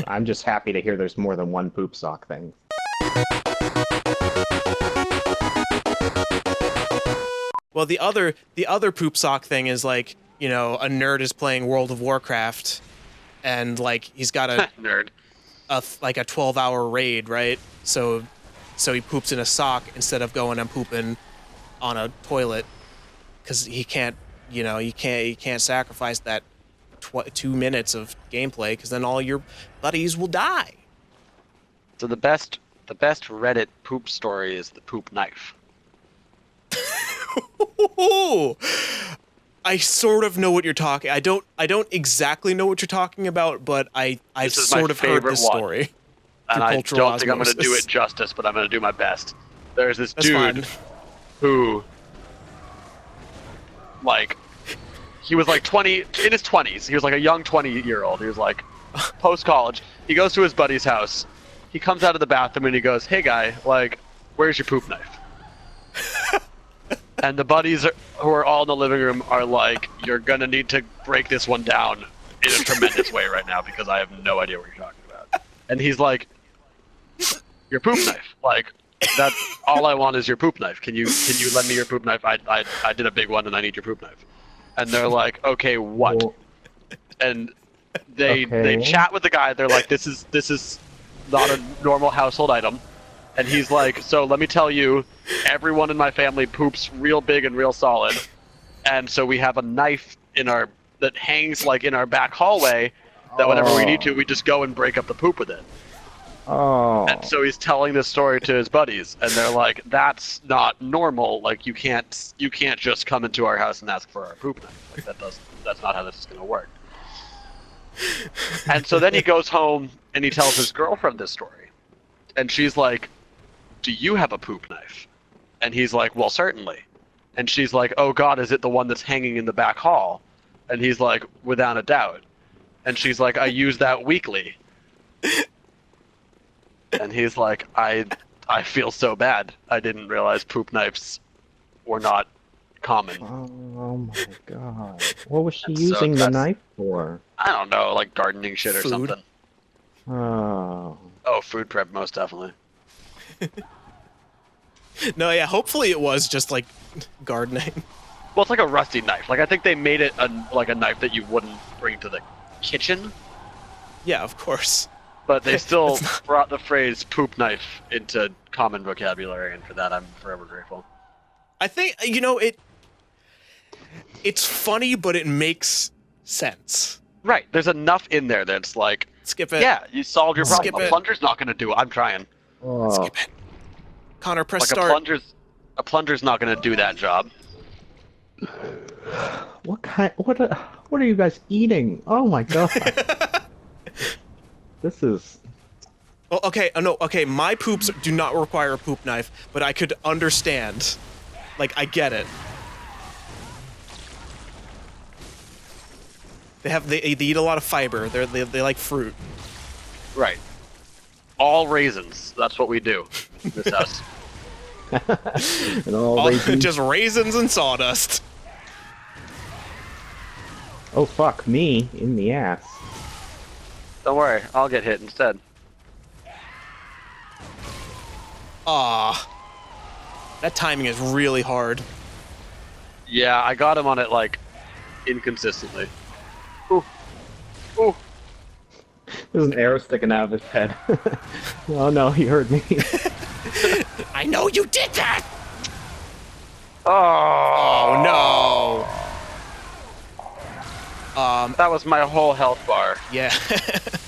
I'm just happy to hear there's more than one poop sock thing. Well, the other poop sock thing is like, you know, a nerd is playing World of Warcraft, and like he's got Nerd. like a 12-hour raid, right? So he poops in a sock instead of going and pooping on a toilet, because he can't, you know, he can't sacrifice that 2 minutes of gameplay, because then all your buddies will die. So the best Reddit poop story is the poop knife. I sort of know what you're talking. I don't exactly know what you're talking about, but I've sort of heard this story. And I don't think I'm going to do it justice, but I'm going to do my best. There's this dude who, like, he was like 20, in his 20s. He was like a young 20-year-old. He was like post-college. He goes to his buddy's house. He comes out of the bathroom and he goes, "Hey guy, like, where's your poop knife?" And the buddies who are all in the living room are like, "You're gonna need to break this one down in a tremendous way right now, because I have no idea what you're talking about." And he's like, "Your poop knife, like, that's all I want is your poop knife. Can you lend me your poop knife? I did a big one and I need your poop knife." And they're like, "Okay, what?" Well, And they chat with the guy. They're like, this is not a normal household item. And he's like, "So let me tell you, everyone in my family poops real big and real solid, and so we have a knife that hangs like in our back hallway, that whenever we need to, we just go and break up the poop with it." Oh. And so he's telling this story to his buddies, and they're like, "That's not normal. Like, you can't just come into our house and ask for our poop knife. Like, that's not how this is gonna work." And so then he goes home and he tells his girlfriend this story, and she's like, "Do you have a poop knife?" And he's like, "Well, certainly." And she's like, "Oh God, is it the one that's hanging in the back hall?" And he's like, "Without a doubt." And she's like, "I use that weekly." And he's like, I feel so bad. I didn't realize poop knives were not common." Oh my god. What was she And so using the that's- knife for? I don't know, like gardening shit or Food. something. Oh. Oh, food prep, most definitely. No, yeah, hopefully it was just like gardening. Well, it's like a rusty knife. Like, I think they made it like a knife that you wouldn't bring to the kitchen, Yeah, of course. but they still brought the phrase poop knife into common vocabulary, and for that I'm forever grateful. I think, you know, it's funny, but it makes sense. Right, there's enough in there that's like, Skip it. yeah, you solved your problem. Skip A it. plunger's not going to do it. I'm trying. Oh. Skip it. Connor, press Like start. a plunger's not going to do that job. What are you guys eating? Oh my god. This is... Oh, okay, no, okay, my poops do not require a poop knife, but I could understand. Like, I get it. They eat a lot of fiber. They like fruit. Right. All raisins. That's what we do in this house. and all raisins. Just raisins and sawdust. Oh fuck me in the ass. Don't worry, I'll get hit instead. Ah, that timing is really hard. Yeah, I got him on it, like, inconsistently. Ooh. Ooh. There's an arrow sticking out of his head. Oh no, he heard me. I know you did that! Oh, no. That was my whole health bar. Yeah. Fifth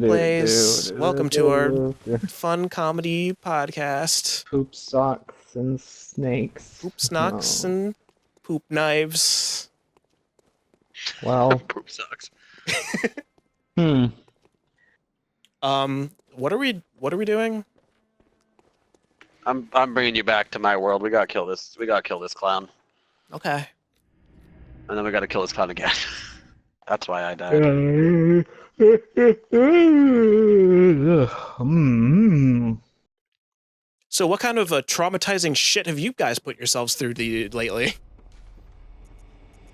place. Welcome to our fun comedy podcast. Poop socks and snakes. Poop snocks and poop knives. Well, Poop sucks. What are we doing? I'm bringing you back to my world. We gotta kill this. We gotta kill this clown, Okay. and then we gotta kill this clown again. That's why I died. So what kind of traumatizing shit have you guys put yourselves through lately?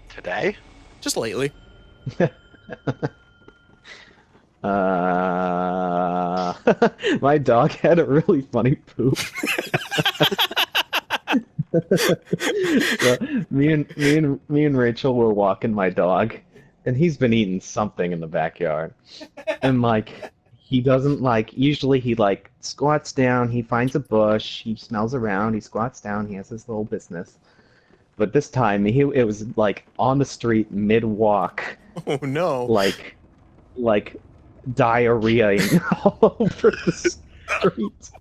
Today? Just lately. My dog had a really funny poop. So me and Rachel were walking my dog, and he's been eating something in the backyard. And like he doesn't like usually he like squats down, he finds a bush, he smells around, he squats down, he has his little business. But this time it was like on the street mid walk, Oh no. like diarrheaing all over the street.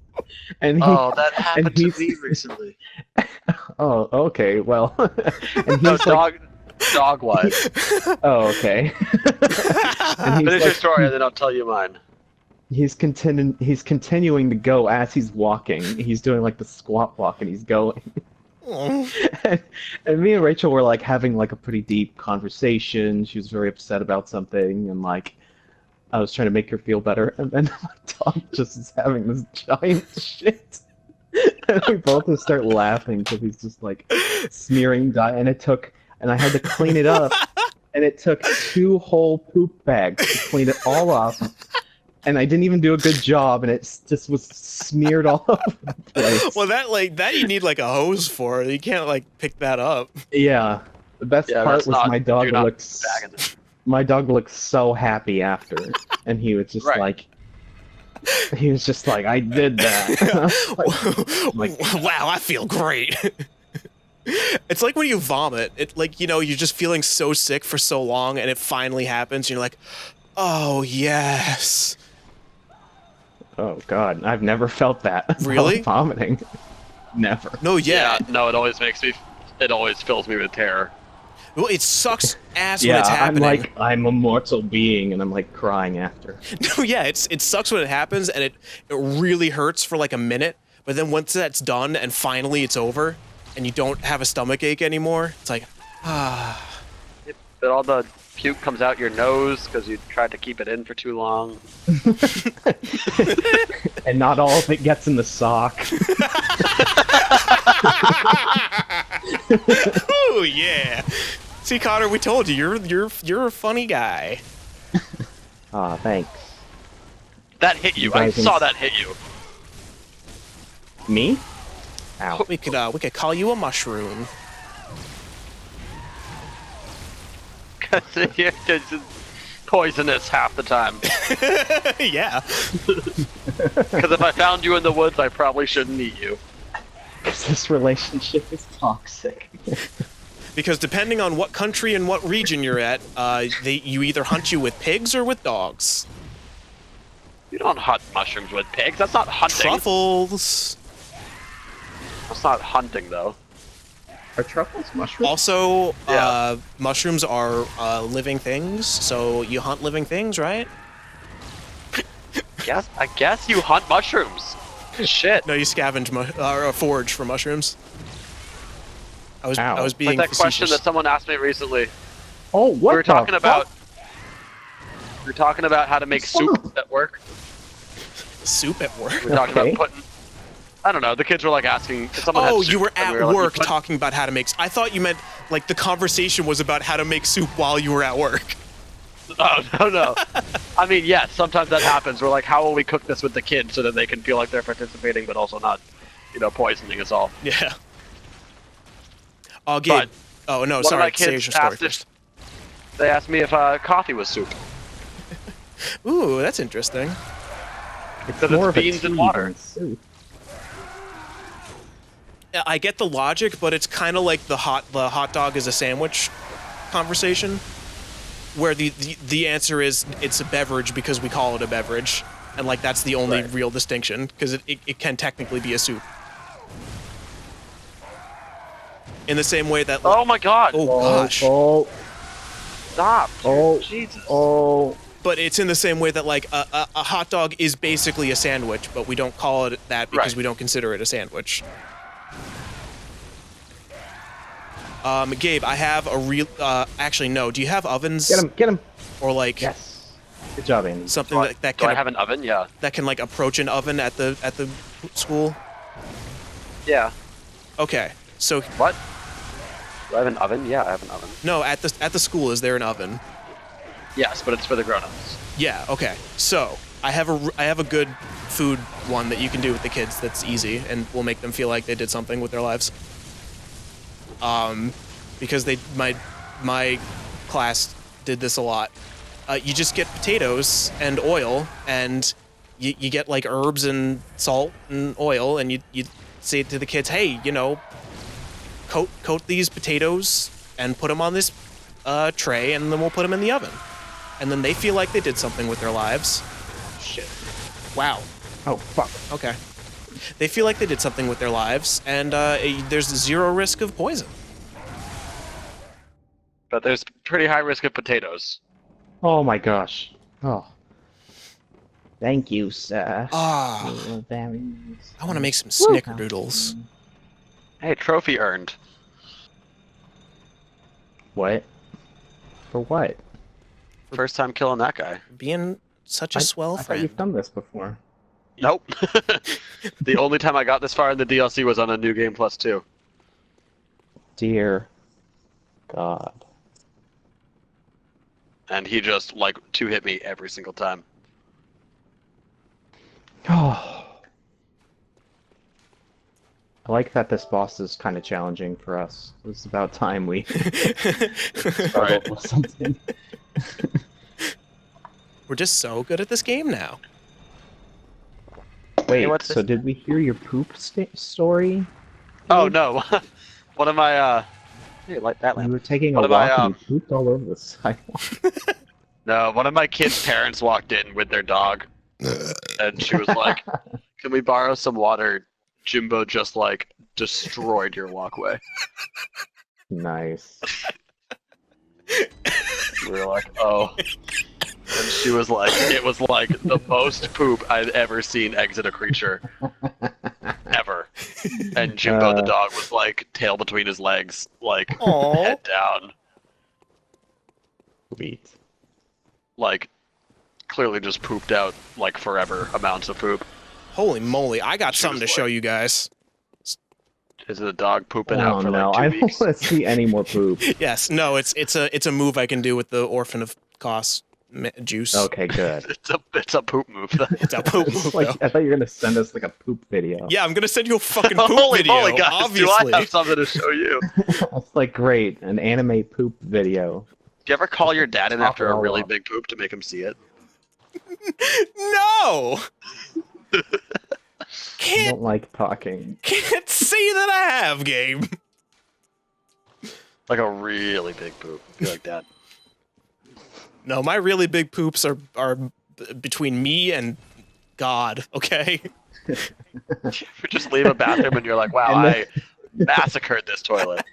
And that happened to he's- me recently. oh, okay, well, and No, he's like, dog wise. oh, okay. And he's Finish your like, story and then I'll tell you mine. he's continuing to go as he's walking. He's doing like the squat walk, and he's going. Oh. And me and Rachel were like having like a pretty deep conversation. She was very upset about something, and like I was trying to make her feel better, and then my dog just is having this giant shit. And we both just start laughing because he's just like smearing dye, and I had to clean it up, and it took 2 whole poop bags to clean it all up, and I didn't even do a good job, and it just was smeared all over the place. Well, that you need like a hose for. You can't like pick that up. Yeah, the best Yeah, part that's was not- my dog you're not looked bagging it. my dog looked so happy after, and he was just Right. like, I did that. Like- Wow, I feel great. It's like when you vomit. It like, you know, you're just feeling so sick for so long, and it finally happens, and you're like, oh yes. Oh God, I've never felt that. while Really? vomiting. Never. No, yeah. No, it always fills me with terror. Well, it sucks ass Yeah, when it's I'm happening. like, I'm a mortal being, and I'm like crying after. No, yeah, it sucks when it happens, and it really hurts for like a minute. But then once that's done and finally it's over, and you don't have a stomach ache anymore, it's like, ah. But all the puke comes out your nose because you tried to keep it in for too long. And not all of it gets in the sock. Oh yeah. See, Connor, we told you you're a funny guy. Aw, thanks. That hit you. I guys saw ins- that hit you. Me? Ow. We could call you a mushroom. You're just poisonous half the time. Yeah. Because if I found you in the woods, I probably shouldn't eat you. Because this relationship is toxic. Because depending on what country and what region you're at, you either hunt you with pigs or with dogs. You don't hunt mushrooms with pigs. That's not hunting. Truffles. That's not hunting, though. Are truffles mushrooms? Also, Yeah. mushrooms are living things, so you hunt living things, right? I guess you hunt mushrooms. Shit. No, you scavenge or forage for mushrooms. I was Ow. being Like that question facetious. that someone asked me recently. Oh, what We were talking the about. fuck? We were talking about how to make soup at work. Soup at work. We were talking Okay. about putting. I don't know. The kids were like asking if someone had Oh, soup, you were and at we like, work "You put-" talking about how to make. I thought you meant like the conversation was about how to make soup while you were at work. Oh, no. I mean, yes, sometimes that happens. We're like, how will we cook this with the kids so that they can feel like they're participating, but also not, poisoning us all. Yeah. Oh, Gabe. But Oh no, One of sorry. my Say your kids story asked first. if they asked me if coffee was soup. Ooh, that's interesting. Because More it's of a beans and tea water. than soup. I get the logic, but it's kind of like the hot dog is a sandwich conversation, where the answer is it's a beverage because we call it a beverage, and like that's the only Right. real distinction because it can technically be a soup. In the same way that Oh my god! oh gosh, Oh, Stop! dude. oh, Jesus! oh. but it's in the same way that like a hot dog is basically a sandwich, but we don't call it that because Right. we don't consider it a sandwich. Gabe, I have a real. Actually, no. Do you have ovens Get him. or like Yes. Good job, Andy. something that Do I can have an oven? Yeah. that can like approach an oven at the school? Yeah. Okay, so What? Do I have an oven? Yeah, I have an oven. No, at the school, is there an oven? Yes, but it's for the grown-ups. Yeah. Okay. So I have a good food one that you can do with the kids. That's easy and will make them feel like they did something with their lives. Because my class did this a lot. You just get potatoes and oil, and you get like herbs and salt and oil, and you say to the kids, hey, coat these potatoes and put them on this tray, and then we'll put them in the oven. And then they feel like they did something with their lives. Shit. Wow. Oh, fuck. Okay. They feel like they did something with their lives, and there's zero risk of poison. But there's pretty high risk of potatoes. Oh my gosh. Oh. Thank you, sir. Ah. You were very I want to make some snickerdoodles. Hey, trophy earned. What? For what? First time killing that guy. Being such a swell I thought friend. you've done this before. Nope. The only time I got this far in the DLC was on a New Game Plus 2. Dear God. And he just, like, two-hit me every single time. Oh. I like that this boss is kind of challenging for us. It's about time we started with something. We're just so good at this game now. Wait, Hey, what's so this? did we hear your poop story? Oh, no. One of my, Hey, light that You lamp. were taking What a am I, walk and you pooped all over the sidewalk. No, one of my kids' parents walked in with their dog. And she was like, can we borrow some water? Jimbo just, like, destroyed your walkway. Nice. We were like, oh. And she was like, it was like the most poop I'd ever seen exit a creature. Ever. And Jimbo the dog was like, tail between his legs, like, Aww. head down. Sweet. Like, clearly just pooped out, like, forever amounts of poop. Holy moly, I got something to was show like- you guys. Is it a dog pooping Oh out for no, like 2 I don't weeks? want to see any more poop. Yes, no, it's a move I can do with the Orphan of Kos juice. Okay, good. It's a poop move. Though. It's a poop It's move, like, though. I thought you were gonna send us like a poop video. Yeah, I'm gonna send you a fucking poop Holy video, moly, guys! obviously. Do I have something to show you? It's like great, an anime poop video. Do you ever call your dad in Top after it a all really off. big poop to make him see it? No! I Can't don't like talking. say that I have, Gabe. Like a really big poop. I feel like that. No, my really big poops are between me and God, okay? If you just leave a bathroom and you're like, wow, And I massacred this toilet.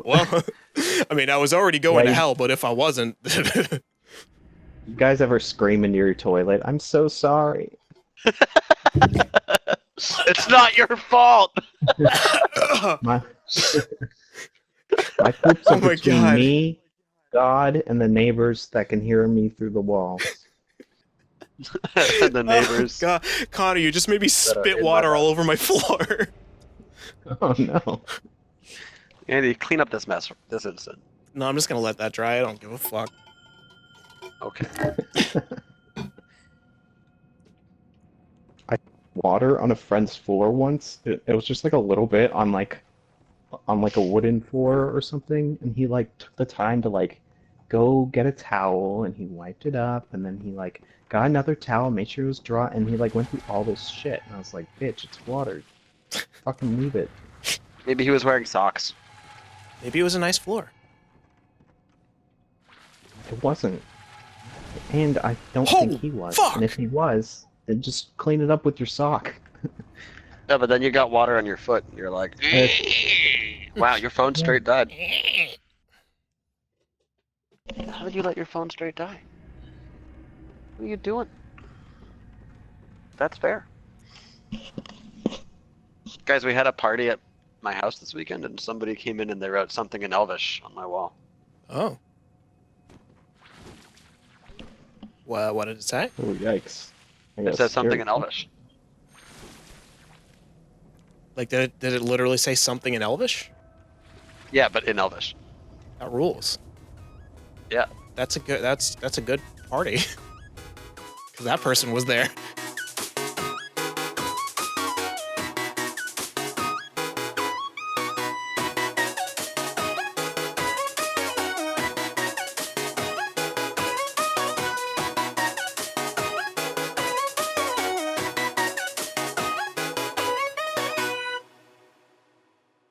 Well, I mean, I was already going to Yeah, hell, but if I wasn't... You guys ever scream into your toilet? I'm so sorry. It's not your fault! My, my poops are Oh my between God. me, God, and the neighbors that can hear me through the walls. And the neighbors. God, Connor, you just made me are spit in my water all house. over my floor. Oh no. Andy, clean up this mess this instant. No, I'm just gonna let that dry. I don't give a fuck. Okay. Water on a friend's floor once. It was just like a little bit on like a wooden floor or something, and he like took the time to like go get a towel and he wiped it up, and then he like got another towel, made sure it was dry, and he like went through all this shit, and I was like, bitch, it's water. Fucking move it. Maybe he was wearing socks. Maybe it was a nice floor. It wasn't. And I don't Oh, think he was. fuck! And if he was, then just clean it up with your sock. Yeah, but then you got water on your foot and you're like, wow, your phone straight died. How did you let your phone straight die? What are you doing? That's fair. Guys, we had a party at my house this weekend and somebody came in and they wrote something in Elvish on my wall. Oh. Well, what did it say? Oh, yikes. I It got says something scared. in Elvish. Like, did it literally say something in Elvish? Yeah, but in Elvish. That rules. Yeah. That's a good party. Because that person was there.